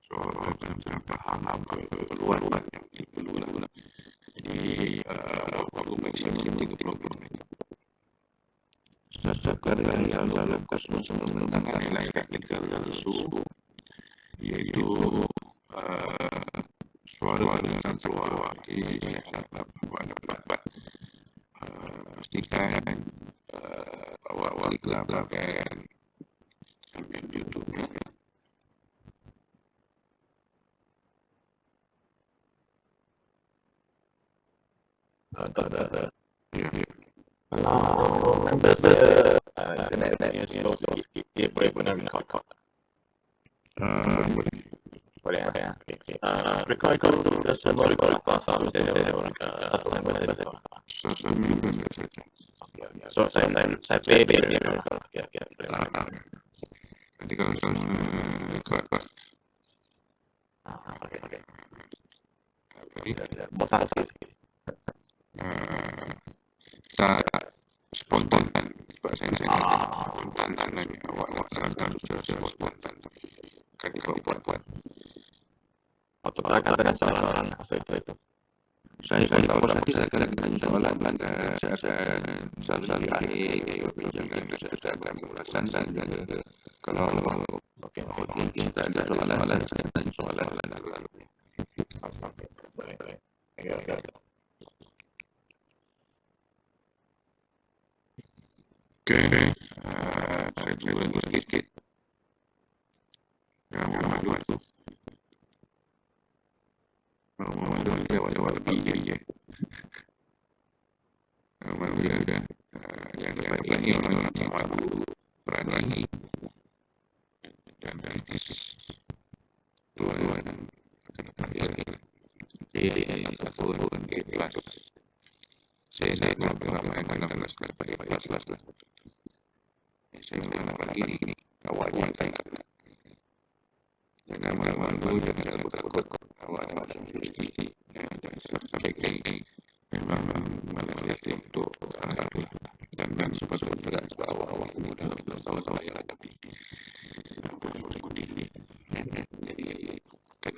Soal benar-benar faham apa keperluan yang diperlu lah. Jadi, waktu maksimum 30 minit. Setiap kali yang dalam kosmos membentangkan nilai teknikal isu, iaitu suara dengan keluar. Jadi, saya dapat pastikan awal dikelabarkan ambil YouTube-nya. Tak ada. Ya. Kalau members internet dia slow sikit, dia boleh guna record. Boleh ya. Record itu semua record sama saja orang satu sama saja. So saya play dia record. Okay. Nanti kalau record bosan sikit. tak spontan sebab saya spontan dan awak nak terangkan secara spontan kan buat. Atau katakan soalan masa itu. Saya tak puas hati saya akan tanya soalan saya akan selalu akhir bincang saya akan ulasan dan juga kalau Okey. tak ada soalan saya tanya soalan lalu. Boleh. Okay. Saya cuba sikit. Muhammad Dua tu. Muhammad Dua dia awal lebih je. Muhammad Dua yang dapat ini orang malu, berani dan kritis. Tuan dapat dia tahun kelas. Saya nak beramai dalam kelas lah. Saya nak lagi ni awaknya saya nak. Jangan malu-malu, jangan takut. Awak nak macam sikit. Dan subjek memang meneliti untuk arah itu dan sepatutnya juga sebab awal-awal ini dalam tahun-tahun yang hadapi ini. Jadi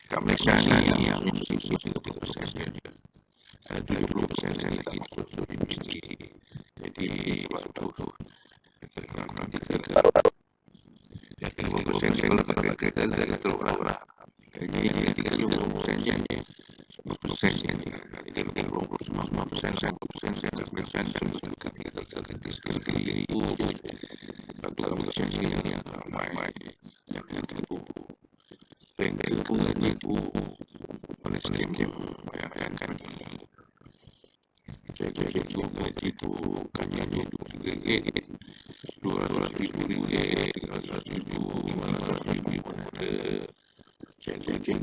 kat Malaysia ni yang institusi 30% je. 70% lagi untuk universiti. Jadi sebab tu yang 30% kalau kita dah teruk lah. Jadi yang 30% je 10% je. Jadi 20% sekali itu je. Satu Malaysia ni yang ramai yang tertipu. Banker pun tertipu oleh scam bayangkan ni. Cek juga itu bukannya RM23, RM200,000, RM300,000, RM500,000 pun ada. Cek itu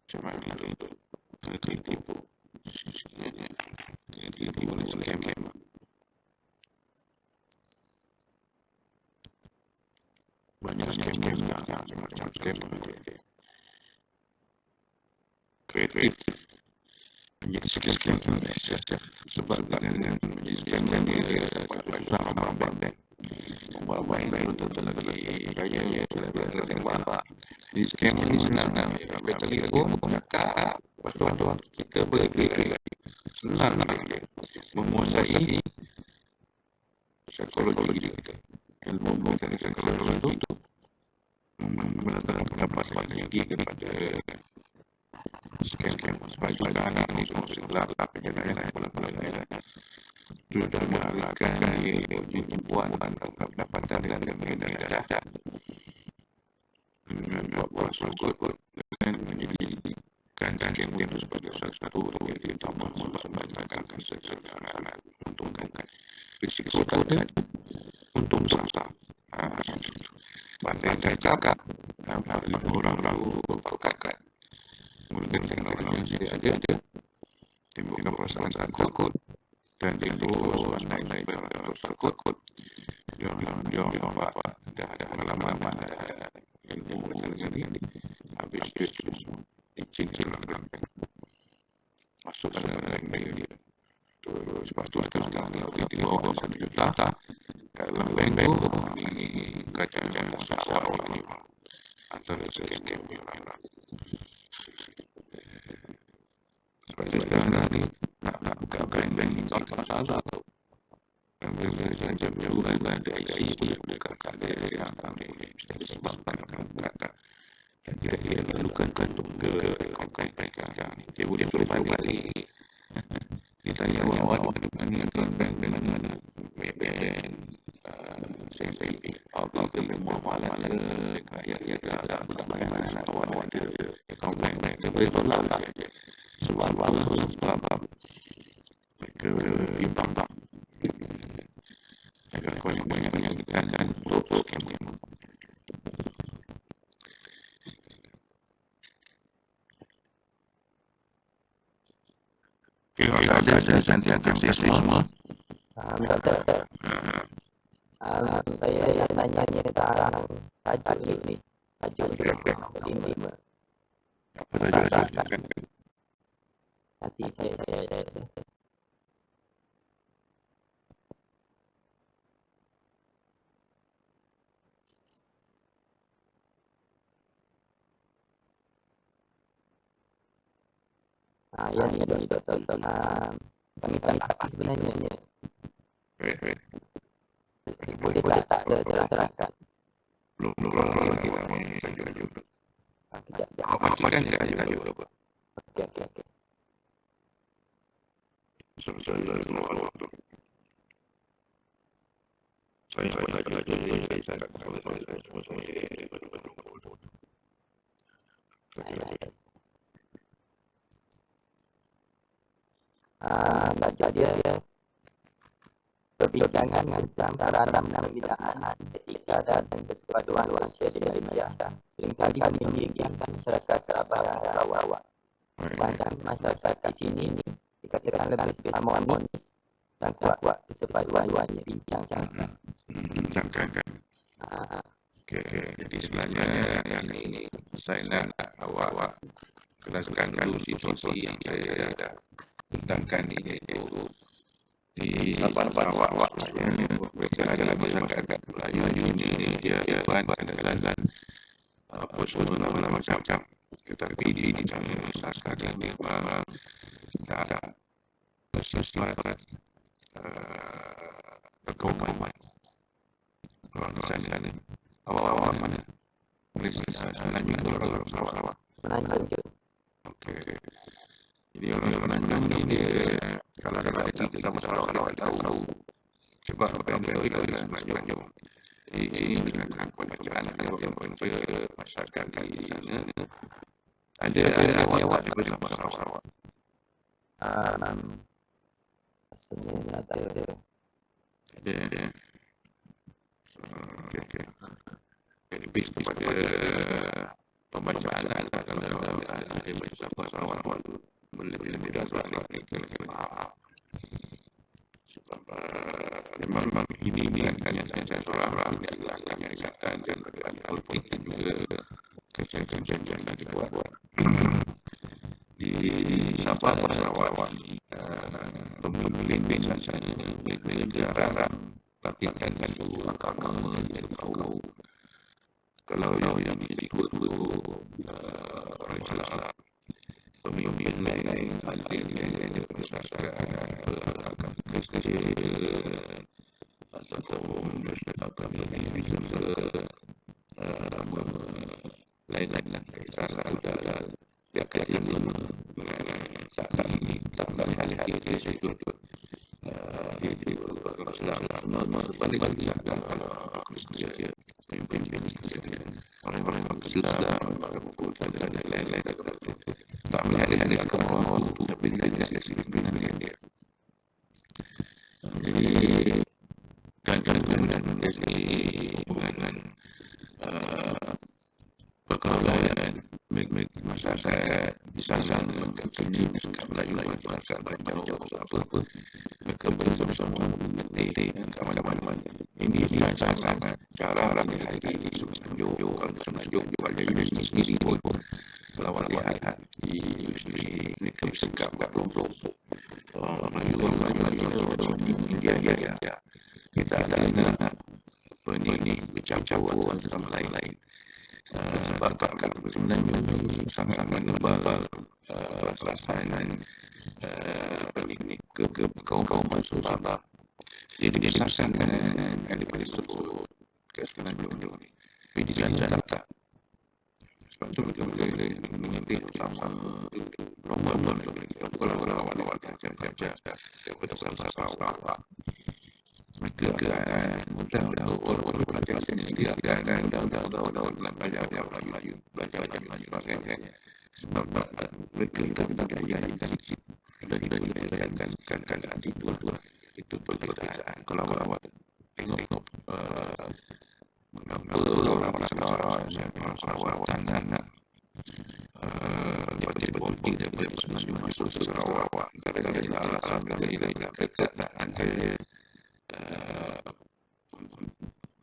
macam mana tu kena tertipu oleh scam. Banyak scam sekarang, macam scam kreatif menjadi scam Malaysia sebab dengan menjadi scam dia susah orang bank betul lagi gaya dia tembak. Di scam ni senang ambil telefon cakap lepas tu kita boleh senang dia menguasai psikologi kita, ilmu psikologi itu mendatangkan pendapatan yang tinggi daripada scam sebab juga anak ni semua segala penyelesaian pola-pola sudah mengalahkan dia buat pendapatan dan mengedarkan dengan buat sukut dan menjadikan scam itu sebagai satu aktiviti utama mempertahankan kesejahteraan untungkan risiko dan untung besar. Pandai cakap orang-orang berpakat menggunakan teknologi yang ada timbulkan perasaan takut dan itu naik takut dia nampak dah ada pengalaman ada ilmu macam ni habis dicicil masuk dalam bank dia terus lepas tu sekarang dia tiba $1 juta kat dalam bank ni kacang masalah ni antara scam ni sebab sekarang ni nak buka bank ni tak masalah tu bila saja juga ada IC dia buka kad dia yang boleh disebabkan dan dia lalukan tunggu akaun bank ni dia boleh suruh balik dia tanya awak ni akaun bank dengan mana bank saya apa ke muamalah ya tak bagaimana awak ada akaun bank dia boleh tolak lah sebab mereka bimbang agak banyak kan untuk scam. Ada santian taksi semua. Doktor, saya yang tanya tentang tajuk ni. Tajuk lima. Apa tajuk? Nanti saya yang ini doktor kami tak sebenarnya boleh tak terangkan belum lagi tajuk. Apa kan tajuk apa? Okey. Saya waktu. Saya baca dia perbincangan tentang peranan pembinaan etika dan kesepakatan Malaysia di Malaysia seringkali menyingkirkan masyarakat Sarawak bahkan masyarakat di sini dikatakan lebih harmonis dan kuat kesepakatan bincangkan. Okey. Jadi sebenarnya yang ini Sainan awak jelaskan dulu situasi yang saya dah tentangkan ini, iaitu di Sabah Sarawak sebenarnya mereka adalah masyarakat Melayu ini, dia Iban dan apa semua nama macam-macam, tetapi di sana masyarakat ini memang tak bersifat berkauman. Orang di sana awak mana? Sebenarnya orang Sarawak. Menanjung je. Okey. Jadi orang Menanjung ni dia kalau ada kita Sarawak tahu sebab apa yang dia itu adalah Menanjung. Ini dengan bacaan yang punca masyarakat di sana ada awak di Sarawak. Sebenarnya tak ada. Ada. Okey. Jadi lebih kepada pembacaan kalau dia baca Sarawak lebih mudah sebab ni kena faham. Sebab memang ini kan yang saya seorang ini adalah yang kesihatan dan politik dan juga kerja-kerja yang dibuat di Sabah Sarawak ini. Pemimpin biasanya berjarah praktikkan satu agama yang tahu kalau yang ikut orang Islam pemimpin lain alim yang masyarakat agama Kristian ataupun apa ini juga lain-lain lah kita ada dia kerja tak hal-hal dia ikut itu Islam balik kalau Kristian pemimpin Kristian orang-orang Islam orang dan lain-lain tak melihat dari kemudian tapi dari disiplinan dia. Jadi dan kemudian dari hubungan pergaulan masyarakat di sana kecil Melayu masyarakat jauh apa mereka bersama-sama mengerti kawan-kawan ini sangat cara hari Semenanjung kalau Semenanjung jual jadi sendiri pun lawan lihat di industri mereka bersekap kelompok Melayu India kita ada apa ni bercampur antara lain sebab Semenanjung sangat menebal pelaksanaan ke kaum-kaum Sabah. Jadi disasarkan elemen tersebut ke Semenanjung ni. Tapi di sana tak. Sebab tu betul-betul mengerti bersama nombor kalau awak kerja betul-betul Sarawak. Mereka akan mudah untuk belajar sini. Dia akan mudah dalam belajar Melayu sebagainya. Sebab mereka sudah budaya yang sudah dibudayakan nanti itu perbezaan. Kalau awak tengok mengapa orang Sarawak dan parti politik daripada Semenanjung masuk ke Sarawak kerana alasan mereka ada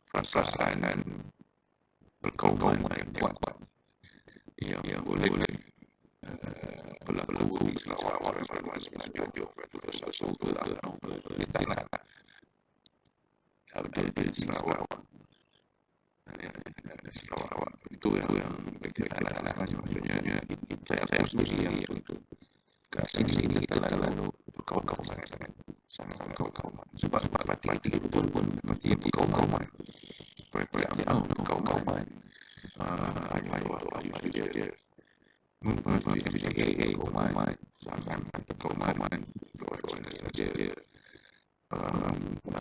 perasaan perkauman yang kuat yang boleh berlaku di Sarawak dan Semenanjung itu satu di tanah ada di Sarawak itu yang berkaitan maksudnya saya sendiri yang itu kat sini kita lalu berkawan-kawan sangat berkawan sebab parti itu pun parti yang berkawan berkawan ayo dia memperbaiki kawan sangat berkawan saja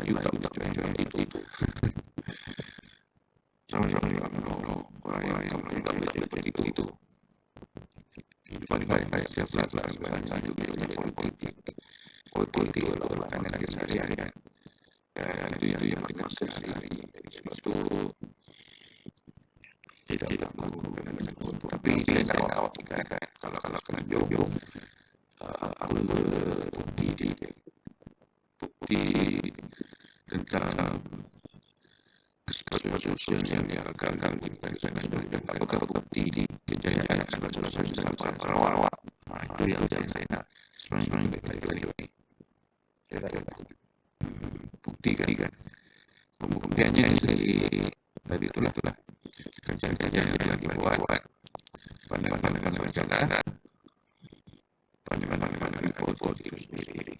ayo tak join itu sama-sama orang yang tak boleh seperti itu baik siap-siap sebenarnya juga politik adalah makanan sehari-harian dan itu yang mereka sehari-hari sebab itu tidak menggunakan tapi saya nak awak fikirkan kalau kena jauh apa bukti tentang sosial yang akan dilakukan apakah bukti kejayaan Sulawesi Sarawak. Itu yang saya nak sebenarnya kali ini. Buktikan. Pembuktiannya dari itulah kerja-kerja yang telah dibuat, pandangan rencana, pandangan report itu sendiri.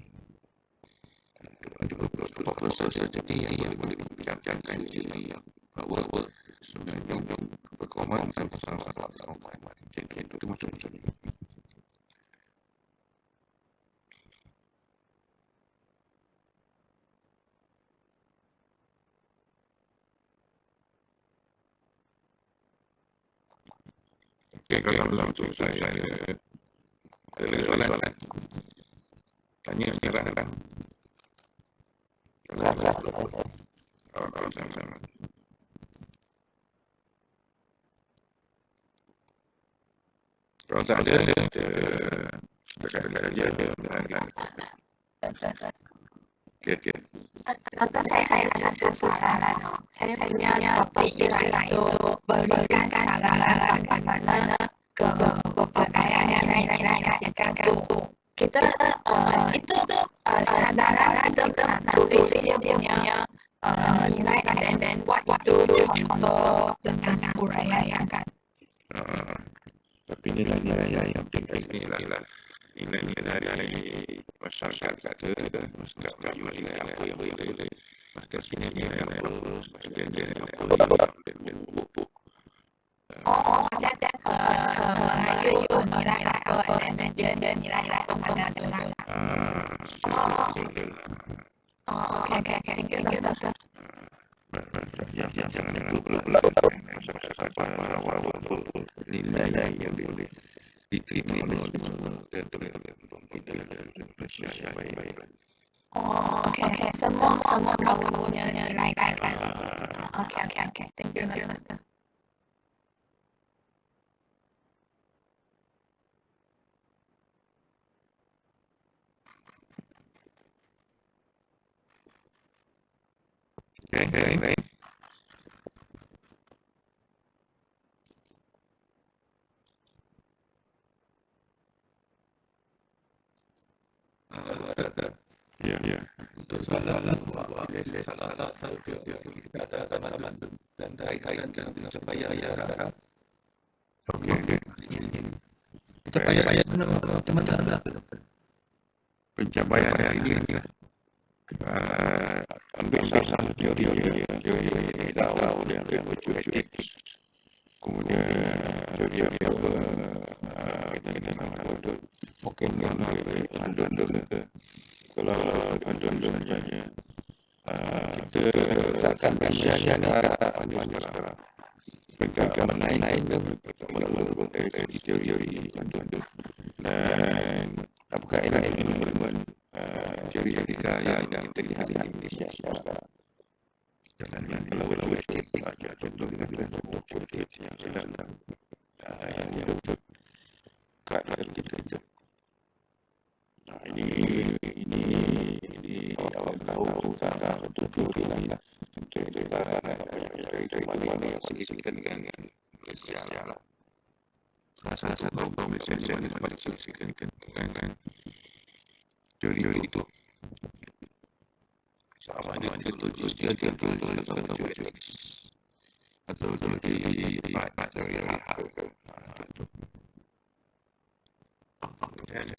Proses jadi yang boleh dibincangkan ini bahawa sebenarnya berkoman sampai salah jadi itu macam-macam. Okey, kalau untuk saya ada lagi soalan? Tanya sekarang. Sama-sama. Kalau tak ada, dekat-dekat saja. Okey. Atau saya ada satu soalan. Saya punya topik iaitu berikan saran bagaimana kepandaian nilai-nilai etika itu. Kita itu sadaran kita pernah tulis dia punya nilai dan buat itu contoh dengan uraian kan. Tapi nilai-nilai yang penting inilah nilai-nilai masyarakat kata, masyarakat Melayu nilai apa yang boleh, masyarakat sini nilai apa, masyarakat nilai apa yang buruk. Jadi Melayu nilai apa dan nilai apa pada tulang. Okey, thank you doktor. Jangan lupa masyarakat Sarawak betul nilai yang boleh diterima dan apresiasi baik-baik. Okey. Semua punya nilai kan. Okey. Thank you doktor. Baik. Ya. Untuk soalan bahawa salah satu kita ada teman-teman dan kaitan dengan pencapaian. Okey. Pencapaian teman-teman. Pencapaian ini ambil salah teori Lau yang virtue ethics, kemudian teori kita mungkin ada kalau ada sebenarnya kita letakkan bahagian sekarang mereka menaik menurut teori dan apakah elemen teori etika yang kita lihat di Indonesia sekarang. Jangan kalau virtue ada contoh yang sedang yang betul keadaan kita. Ini awal tahu cara betul lah. Untuk mana yang signifikan dengan Malaysia lah. Salah satu Malaysia yang paling signifikan dengan teori itu. Sama ada dia atau teori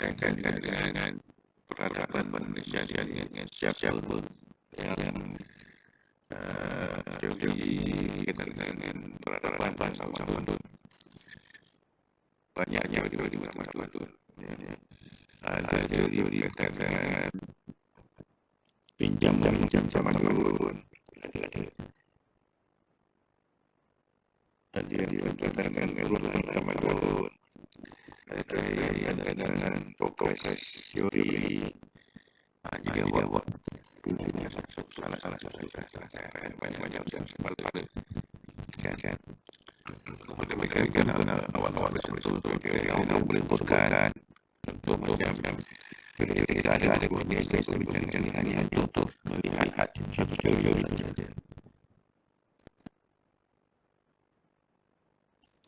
dengan peradaban Malaysia dengan siapa yang teori dengan peradaban sama banyaknya di mana-mana tu. Ada teori berkaitan pinjam zaman dulu. Ada berkaitan dengan zaman dulu. Ada dengan progres teori. Jadi awak salah banyak sebab ada kan. Kemudian mereka kena awal-awal bersentuh yang boleh bukan untuk macam kita ada pilihan untuk melihat satu teori saja.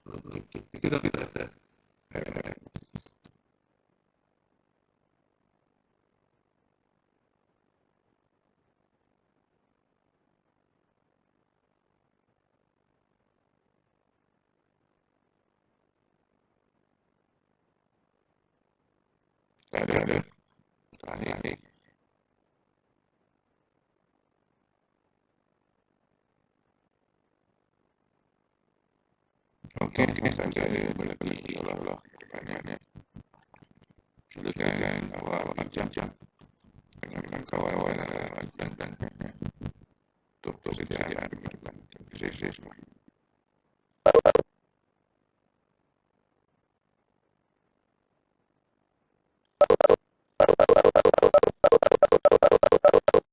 Kita ada. Ada. Terakhir. Oke, saya balik lagi kalau pertanyaannya. Silakan awal bincang dengan kawan-kawan dan untuk persediaan. Terima kasih semua.